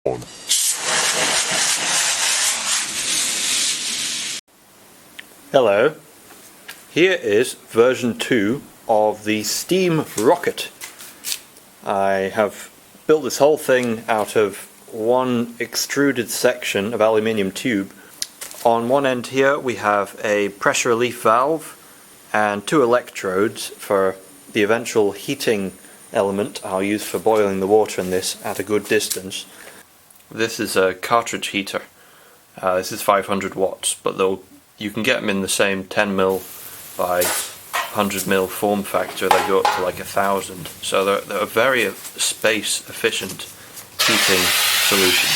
on. Hello, here is version 2 of the steam rocket. I have built this whole thing out of one extruded section of aluminium tube. On one end here we have a pressure relief valve and 2 electrodes for the eventual heating element I'll use for boiling the water in this at a good distance. This is a cartridge heater. This is 500 watts, but you can get them in the same 10mm by 100mm form factor. They go up to like 1000, so they're a very space efficient heating solution.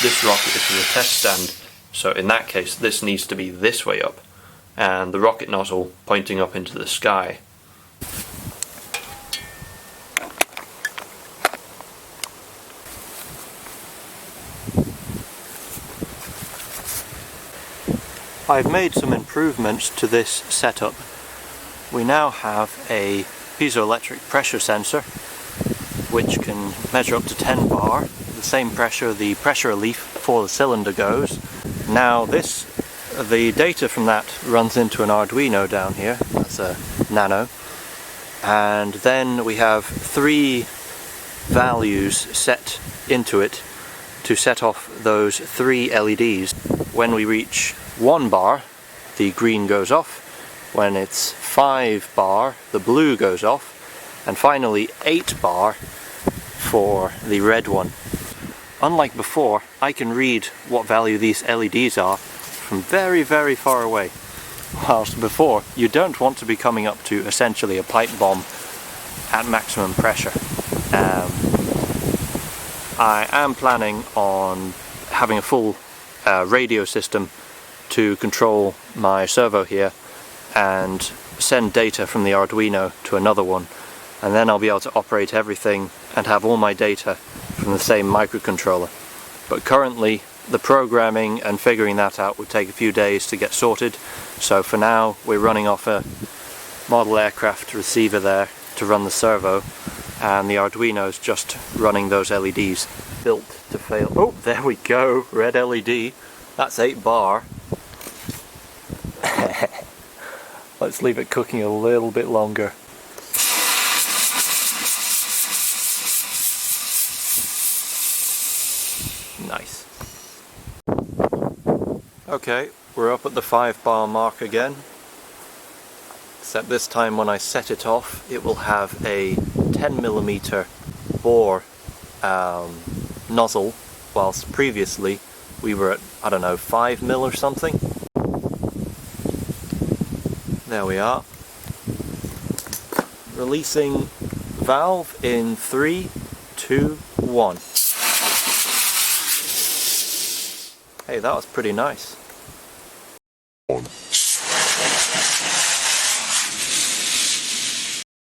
This rocket is a test stand, so in that case this needs to be this way up and the rocket nozzle pointing up into the sky. I've made some improvements to this setup. We now have a piezoelectric pressure sensor which can measure up to 10 bar, the same pressure the pressure relief for the cylinder goes. Now the data from that runs into an Arduino down here, that's a Nano, and then we have 3 values set into it to set off those 3 LEDs. When we reach 1 bar, the green goes off. When it's 5 bar, the blue goes off. And finally 8 bar for the red one. Unlike before, I can read what value these LEDs are from very, very far away. Whilst before, you don't want to be coming up to essentially a pipe bomb at maximum pressure. I am planning on having a full radio system to control my servo here and send data from the Arduino to another one, and then I'll be able to operate everything and have all my data from the same microcontroller. But currently the programming and figuring that out would take a few days to get sorted, so for now we're running off a model aircraft receiver there to run the servo, and the Arduino's just running those LEDs. Built to fail. Oh, there we go, red LED. That's 8 bar. Let's leave it cooking a little bit longer. Nice. Okay, we're up at the 5 bar mark again. Except this time when I set it off, it will have a 10mm bore nozzle, whilst previously we were at, I don't know, 5mm or something. There we are. Releasing valve in 3, 2, 1. Hey, that was pretty nice. On.